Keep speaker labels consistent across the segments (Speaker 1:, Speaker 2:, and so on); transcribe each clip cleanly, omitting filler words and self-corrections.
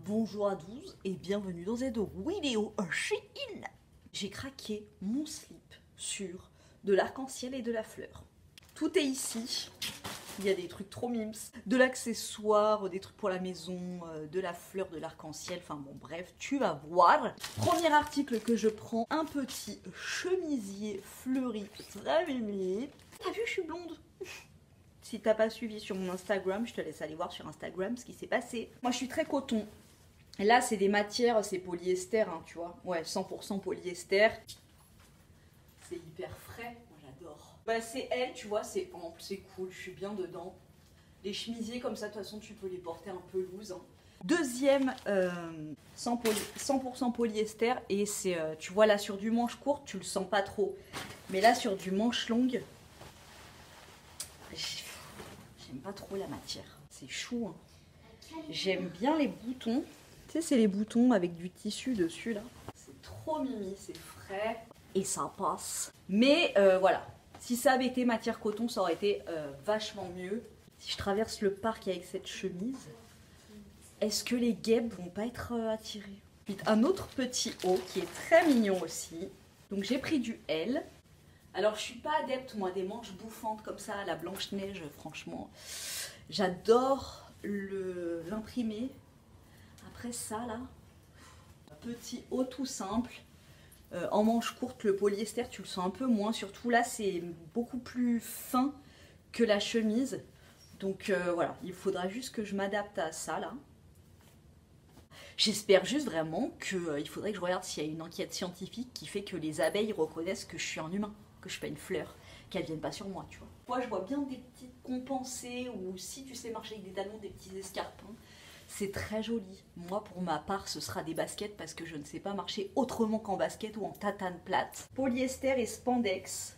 Speaker 1: Bonjour à tous et bienvenue dans cette vidéo Shein. J'ai craqué mon slip sur de l'arc-en-ciel et de la fleur. Tout est ici. Il y a des trucs trop mimes, de l'accessoire, des trucs pour la maison, de la fleur, de l'arc-en-ciel, enfin bon bref, tu vas voir. Premier article que je prends, un petit chemisier fleuri très mimi. T'as vu, je suis blonde. Si t'as pas suivi sur mon Instagram, je te laisse aller voir sur Instagram ce qui s'est passé. Moi je suis très coton. Là c'est des matières, c'est polyester, hein, tu vois. Ouais, 100% polyester. C'est hyper frais, moi j'adore. Bah c'est elle, tu vois, c'est ample, c'est cool, je suis bien dedans. Les chemisiers comme ça, de toute façon tu peux les porter un peu loose. Hein. Deuxième, 100% polyester. Et c'est, tu vois là sur du manche courte, tu le sens pas trop. Mais là sur du manche longue, j'aime pas trop la matière. C'est chou, hein. J'aime bien les boutons. Tu sais, c'est les boutons avec du tissu dessus là. C'est trop mimi, c'est frais. Et ça passe. Mais voilà, si ça avait été matière coton, ça aurait été vachement mieux. Si je traverse le parc avec cette chemise, est-ce que les guêpes vont pas être attirées? Un autre petit haut qui est très mignon aussi. Donc j'ai pris du L. Alors je suis pas adepte moi des manches bouffantes comme ça, la Blanche-Neige, franchement. J'adore l'imprimer. Après ça là, petit haut tout simple. En manche courte, le polyester, tu le sens un peu moins. Surtout là, c'est beaucoup plus fin que la chemise. Donc voilà, il faudra juste que je m'adapte à ça là. J'espère juste vraiment qu'il faudrait que je regarde s'il y a une enquête scientifique qui fait que les abeilles reconnaissent que je suis un humain, que je suis pas une fleur, qu'elles viennent pas sur moi, tu vois. Moi, je vois bien des petites compensées ou si tu sais marcher avec des talons, des petits escarpins. C'est très joli. Moi, pour ma part, ce sera des baskets parce que je ne sais pas marcher autrement qu'en basket ou en tatane plate. Polyester et spandex.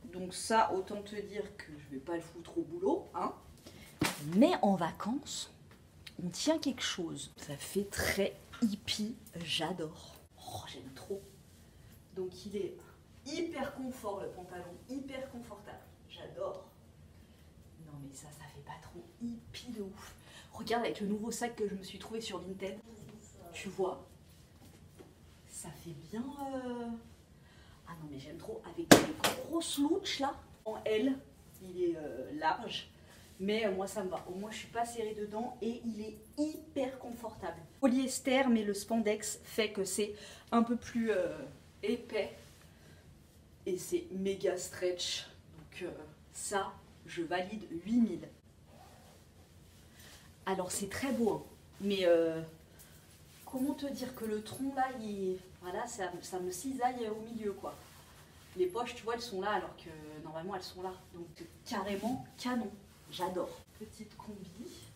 Speaker 1: Donc ça, autant te dire que je vais pas le foutre au boulot, hein. Mais en vacances, on tient quelque chose. Ça fait très hippie, j'adore. Oh, j'aime trop. Donc il est hyper confort le pantalon, hyper confortable. J'adore. Non mais ça fait pas trop hippie de ouf. Regarde avec le nouveau sac que je me suis trouvé sur Vinted. Tu vois, ça fait bien... Ah non mais j'aime trop. Avec des grosses louches là. En L, il est large. Mais moi ça me va. Au moins je suis pas serrée dedans et il est hyper confortable. Polyester mais le spandex fait que c'est un peu plus épais. Et c'est méga stretch. Donc ça, je valide 8000. Alors c'est très beau, hein. Mais comment te dire que le tronc là, voilà, ça me cisaille au milieu quoi. Les poches, tu vois, elles sont là alors que normalement elles sont là. Donc carrément canon, j'adore. Petite combi.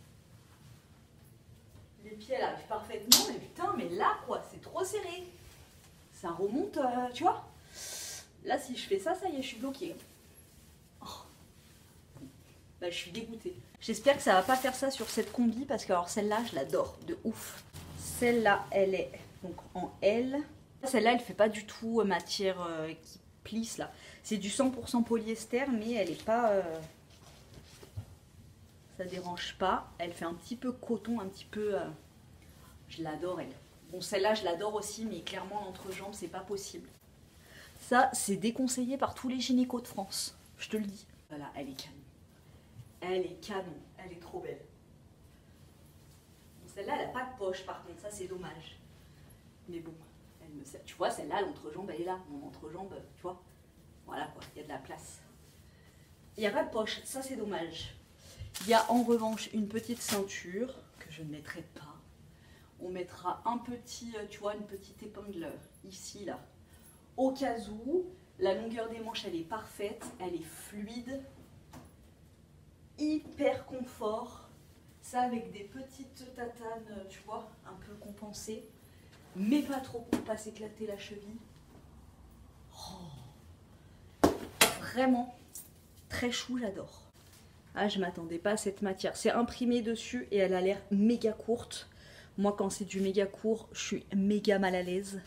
Speaker 1: Les pieds elles arrivent parfaitement, mais putain, mais là quoi, c'est trop serré. Ça remonte, tu vois. Là si je fais ça, ça y est, je suis bloquée. Bah, je suis dégoûtée. J'espère que ça va pas faire ça sur cette combi parce que alors celle-là, je l'adore de ouf. Celle-là, elle est donc en L. Celle-là, elle fait pas du tout matière qui plisse là. C'est du 100% polyester, mais elle est pas... ça dérange pas. Elle fait un petit peu coton, un petit peu... je l'adore elle. Bon, celle-là, je l'adore aussi, mais clairement l'entrejambe, c'est pas possible. Ça, c'est déconseillé par tous les gynécos de France. Je te le dis. Voilà, elle est canon. Elle est canon, elle est trop belle. Celle-là, elle n'a pas de poche par contre, ça c'est dommage. Mais bon, tu vois, celle-là, l'entrejambe, elle est là. Mon entrejambe, tu vois, voilà quoi, il y a de la place. Il n'y a pas de poche, ça c'est dommage. Il y a en revanche une petite ceinture que je ne mettrai pas. On mettra un petit, tu vois, une petite épingle ici, là. Au cas où, la longueur des manches, elle est parfaite, elle est fluide. Hyper confort, ça avec des petites tatanes, tu vois, un peu compensées, mais pas trop pour pas s'éclater la cheville. Oh, vraiment très chou, j'adore. Ah, je m'attendais pas à cette matière. C'est imprimé dessus et elle a l'air méga courte. Moi, quand c'est du méga court, je suis méga mal à l'aise.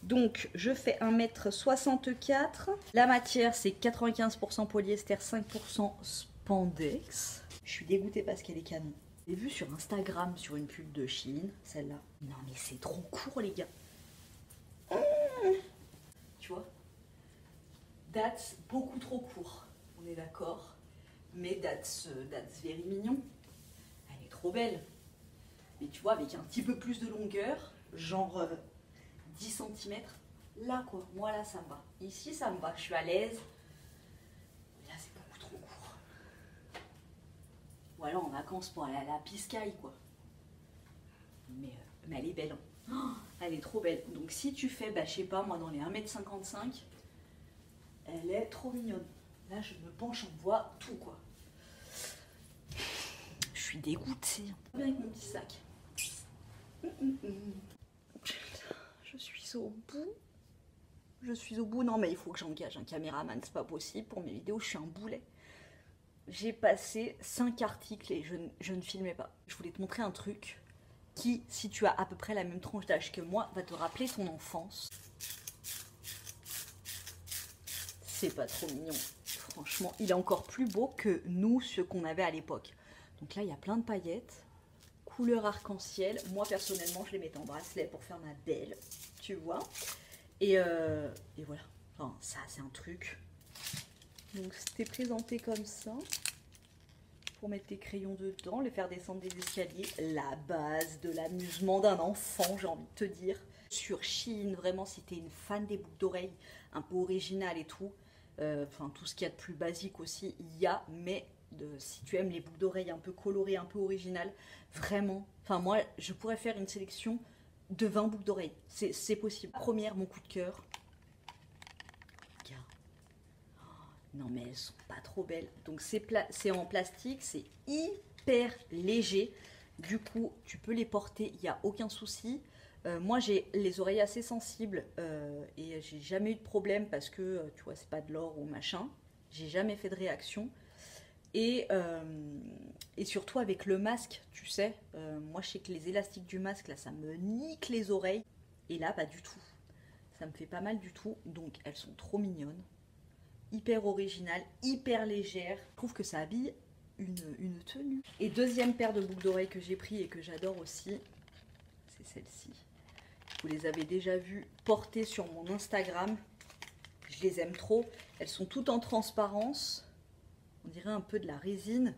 Speaker 1: Donc, je fais 1m64. La matière, c'est 95% polyester, 5% spandex. Je suis dégoûtée parce qu'elle est canon. J'ai vu sur Instagram sur une pub de Shein, celle-là. Non mais c'est trop court les gars. Tu vois? That's beaucoup trop court. On est d'accord. Mais that's very mignon. Elle est trop belle. Mais tu vois, avec un petit peu plus de longueur, genre 10 cm, là quoi, moi là ça me va. Ici ça me va, je suis à l'aise. Là c'est beaucoup trop court. Ou alors en vacances pour aller à la Piscaille quoi. Mais elle est belle. Hein. Oh, elle est trop belle. Donc si tu fais, bah je sais pas, moi dans les 1m55, elle est trop mignonne. Là je me penche, on voit tout quoi. Je suis dégoûtée. Avec mon petit sac. Je suis au bout. Je suis au bout. Non mais il faut que j'engage un caméraman, c'est pas possible. Pour mes vidéos, je suis un boulet. J'ai passé 5 articles et je ne filmais pas. Je voulais te montrer un truc qui, si tu as à peu près la même tranche d'âge que moi, va te rappeler ton enfance. C'est pas trop mignon. Franchement, il est encore plus beau que nous, ce qu'on avait à l'époque. Donc là, il y a plein de paillettes. Couleur arc-en-ciel. Moi, personnellement, je les mettais en bracelet pour faire ma belle. Tu vois. Et voilà. Enfin, ça, c'est un truc. Donc, c'était présenté comme ça. Pour mettre tes crayons dedans, les faire descendre des escaliers. La base de l'amusement d'un enfant, j'ai envie de te dire. Sur Shein, vraiment, si t'es une fan des boucles d'oreilles, un peu originales et tout, enfin, tout ce qu'il y a de plus basique aussi, il y a, mais si tu aimes les boucles d'oreilles un peu colorées, un peu originales, vraiment, enfin, moi, je pourrais faire une sélection de 20 boucles d'oreilles. C'est possible. Première, mon coup de cœur. Non mais elles sont pas trop belles. Donc c'est en plastique, c'est hyper léger. Du coup, tu peux les porter, il n'y a aucun souci. Moi, j'ai les oreilles assez sensibles et j'ai jamais eu de problème parce que, tu vois, c'est pas de l'or ou machin. J'ai jamais fait de réaction. Et surtout avec le masque, tu sais. Moi, je sais que les élastiques du masque, là, ça me nique les oreilles. Et là, pas du tout. Ça me fait pas mal du tout. Donc, elles sont trop mignonnes. Hyper originale, hyper légère. Je trouve que ça habille une tenue. Et deuxième paire de boucles d'oreilles que j'ai pris et que j'adore aussi, c'est celle-ci. Vous les avez déjà vues portées sur mon Instagram. Je les aime trop. Elles sont toutes en transparence. On dirait un peu de la résine.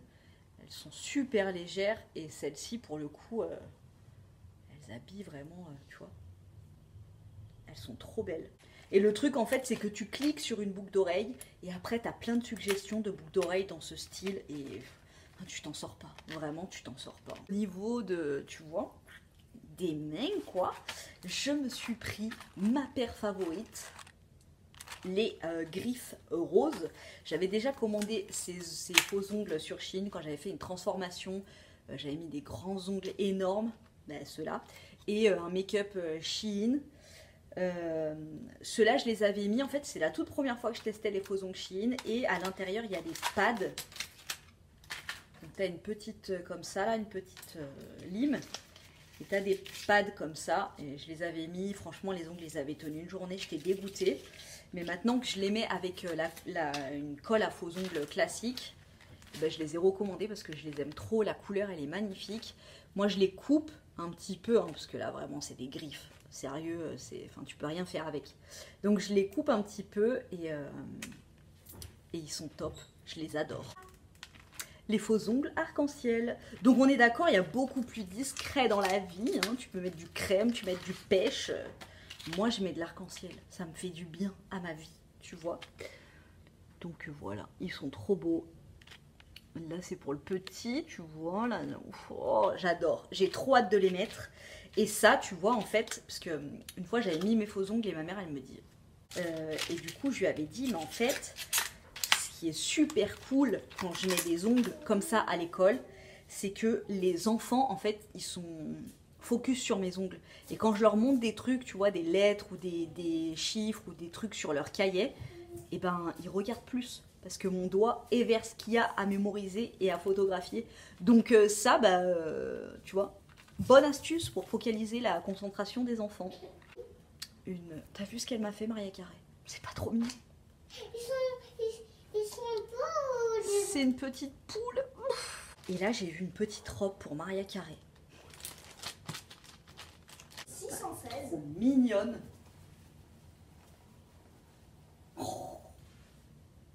Speaker 1: Elles sont super légères. Et celles-ci, pour le coup, elles habillent vraiment, tu vois. Elles sont trop belles. Et le truc en fait c'est que tu cliques sur une boucle d'oreille et après tu as plein de suggestions de boucles d'oreilles dans ce style et tu t'en sors pas, vraiment tu t'en sors pas. Au niveau de, tu vois, des mains quoi, je me suis pris ma paire favorite, les griffes roses. J'avais déjà commandé ces faux ongles sur Shein quand j'avais fait une transformation, j'avais mis des grands ongles énormes, ben, ceux-là, et un make-up Shein. Ceux-là je les avais mis, en fait c'est la toute première fois que je testais les faux ongles Shein et à l'intérieur il y a des pads. Donc tu as une petite comme ça là, une petite lime et tu as des pads comme ça et je les avais mis, franchement les ongles les avaient tenus une journée, j'étais dégoûtée. Mais maintenant que je les mets avec une colle à faux ongles classique, ben, je les ai recommandés parce que je les aime trop, la couleur elle est magnifique. Moi je les coupe un petit peu hein, parce que là vraiment c'est des griffes. Sérieux, enfin, tu peux rien faire avec. Donc je les coupe un petit peu et ils sont top. Je les adore. Les faux ongles arc-en-ciel. Donc on est d'accord, il y a beaucoup plus discret dans la vie. Hein. Tu peux mettre du crème, tu peux mettre du pêche. Moi je mets de l'arc-en-ciel. Ça me fait du bien à ma vie, tu vois. Donc voilà, ils sont trop beaux. Là c'est pour le petit, tu vois. Là, oh, j'adore. J'ai trop hâte de les mettre. Et ça, tu vois, en fait, parce que une fois j'avais mis mes faux ongles et ma mère, elle me dit. Et du coup, je lui avais dit, mais en fait, ce qui est super cool quand je mets des ongles comme ça à l'école, c'est que les enfants, en fait, ils sont focus sur mes ongles. Et quand je leur montre des trucs, tu vois, des lettres ou des chiffres ou des trucs sur leur cahier, et ben, ils regardent plus. Parce que mon doigt est vers ce qu'il y a à mémoriser et à photographier. Donc ça, bah, tu vois. Bonne astuce pour focaliser la concentration des enfants. T'as vu ce qu'elle m'a fait, Maria Carré? C'est pas trop mignon.
Speaker 2: Ils sont beaux.
Speaker 1: C'est une petite poule. Et là, j'ai vu une petite robe pour Mariah Carey.
Speaker 2: 616.
Speaker 1: Trop mignonne. Oh,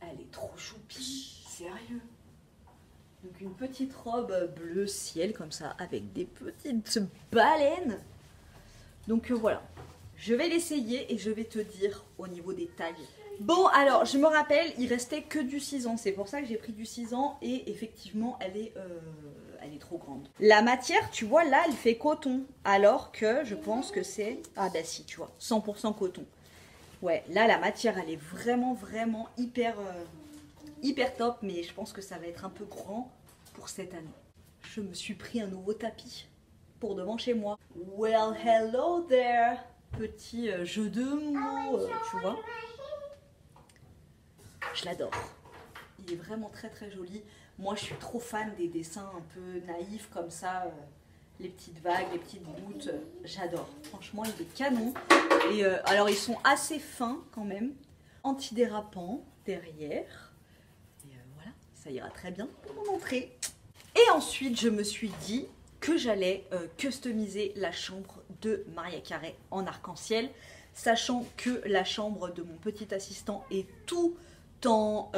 Speaker 1: elle est trop choupie. Sérieux. Donc une petite robe bleu ciel comme ça avec des petites baleines. Donc voilà. Je vais l'essayer et je vais te dire au niveau des tailles. Bon, alors, je me rappelle, il restait que du 6 ans. C'est pour ça que j'ai pris du 6 ans et effectivement, elle est trop grande. La matière, tu vois, là, elle fait coton. Alors que je pense que c'est... Ah bah si, tu vois, 100% coton. Ouais, là, la matière, elle est vraiment, vraiment hyper top. Mais je pense que ça va être un peu grand pour cette année. Je me suis pris un nouveau tapis pour devant chez moi. Well, hello there. Petit jeu de mots, tu vois. Je l'adore. Il est vraiment très très joli. Moi, je suis trop fan des dessins un peu naïfs comme ça. Les petites vagues, les petites gouttes. J'adore. Franchement, il est canon. Et alors, ils sont assez fins quand même. Antidérapants derrière. Et voilà, ça ira très bien pour mon entrée. Et ensuite, je me suis dit que j'allais customiser la chambre de Mariah Carey en arc-en-ciel. Sachant que la chambre de mon petit assistant est tout en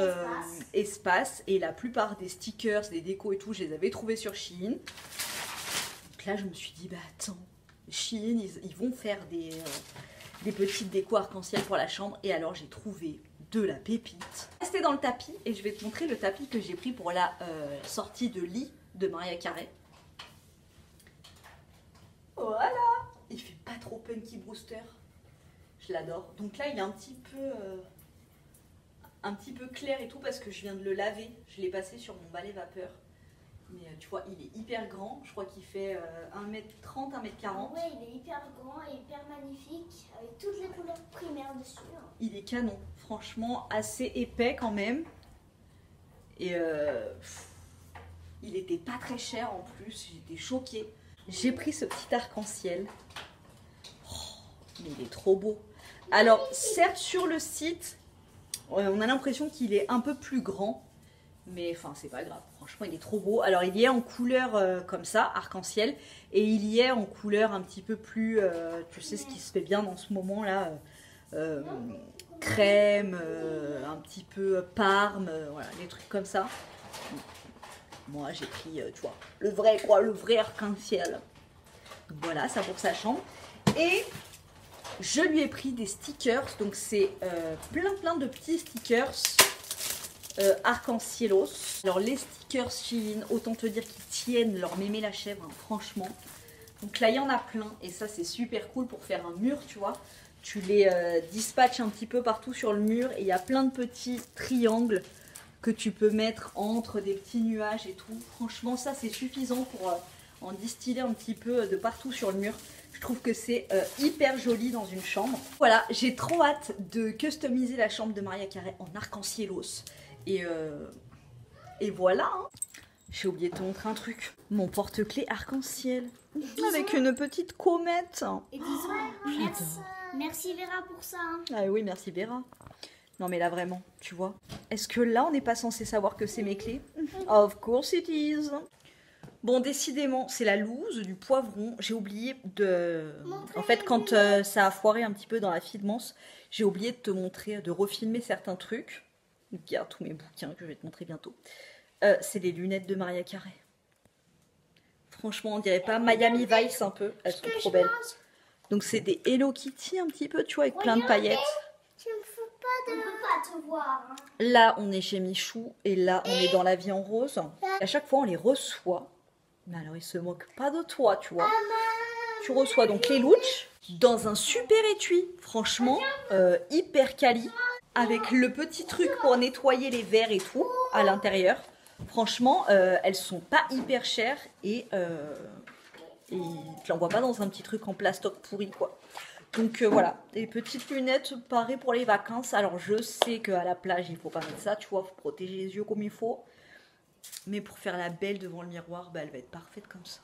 Speaker 1: espace et la plupart des stickers, des décos et tout, je les avais trouvés sur Shein. Donc là, je me suis dit, bah attends, Shein, ils vont faire des petites décos arc-en-ciel pour la chambre. Et alors, j'ai trouvé de la pépite. Restez dans le tapis et je vais te montrer le tapis que j'ai pris pour la sortie de lit de Mariah Carey. Voilà, il fait pas trop Punky Brewster. Je l'adore. Donc là, il est un petit peu clair et tout parce que je viens de le laver. Je l'ai passé sur mon balai vapeur. Mais tu vois, il est hyper grand. Je crois qu'il fait 1m30, 1m40.
Speaker 2: Ouais, il est hyper grand et hyper magnifique avec toutes les couleurs primaires dessus.
Speaker 1: Il est canon. Franchement, assez épais quand même. Et il était pas très cher en plus. J'étais choquée. J'ai pris ce petit arc-en-ciel. Oh, mais il est trop beau. Alors, certes, sur le site, on a l'impression qu'il est un peu plus grand. Mais enfin, c'est pas grave. Franchement, il est trop beau. Alors, il y est en couleur comme ça, arc-en-ciel. Et il y est en couleur un petit peu plus... tu sais ce qui se fait bien dans ce moment-là. Crème, un petit peu parme. Voilà, des trucs comme ça. Moi, j'ai pris, tu vois, le vrai, quoi, le vrai arc-en-ciel. Donc voilà, ça pour sa chambre. Et je lui ai pris des stickers. Donc c'est plein de petits stickers arc-en-cielos. Alors les stickers Shein, autant te dire qu'ils tiennent leur mémé la chèvre, hein, franchement. Donc là, il y en a plein. Et ça, c'est super cool pour faire un mur, tu vois. Tu les dispatches un petit peu partout sur le mur. Et il y a plein de petits triangles que tu peux mettre entre des petits nuages et tout. Franchement, ça, c'est suffisant pour en distiller un petit peu de partout sur le mur. Je trouve que c'est hyper joli dans une chambre. Voilà, j'ai trop hâte de customiser la chambre de Mariah Carey en arc-en-cielos. Et voilà. Hein. J'ai oublié de te montrer un truc. Mon porte-clés arc-en-ciel. Avec une petite comète.
Speaker 2: Et disons, merci Vera pour ça. Hein.
Speaker 1: Ah oui, merci Vera. Non mais là vraiment, tu vois. Est-ce que là on n'est pas censé savoir que c'est mes clés? Of course it is. Bon, décidément, c'est la loose du poivron. J'ai oublié de... En fait, quand ça a foiré un petit peu dans la Fidmance, j'ai oublié de te montrer, de refilmer certains trucs. Regarde tous mes bouquins que je vais te montrer bientôt. C'est les lunettes de Mariah Carey. Franchement, on dirait pas Miami Vice un peu. Elles sont trop belles. Donc c'est des Hello Kitty un petit peu, tu vois, avec plein de paillettes.
Speaker 2: Tu me fous pas de... On peut pas te voir. Hein.
Speaker 1: Là, on est chez Michou et là, on est dans la vie en rose. Et à chaque fois, on les reçoit. Mais alors, ils se moquent pas de toi, tu vois. Tu reçois donc les louches dans un super étui. Franchement, hyper quali. Avec le petit truc pour nettoyer les verres et tout à l'intérieur. Franchement, elles sont pas hyper chères et tu l'envoies pas dans un petit truc en plastoc pourri, quoi. Donc voilà, des petites lunettes parées pour les vacances. Alors je sais qu'à la plage, il faut pas mettre ça, tu vois, faut protéger les yeux comme il faut. Mais pour faire la belle devant le miroir, bah, elle va être parfaite comme ça.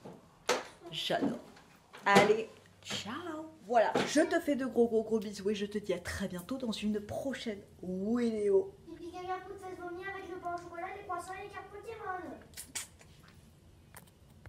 Speaker 1: J'adore. Allez, ciao. Voilà, je te fais de gros bisous et je te dis à très bientôt dans une prochaine vidéo.
Speaker 2: Et puis quelqu'un peut se vomir avec le pain au chocolat, les croissants et les cartes Pokémon.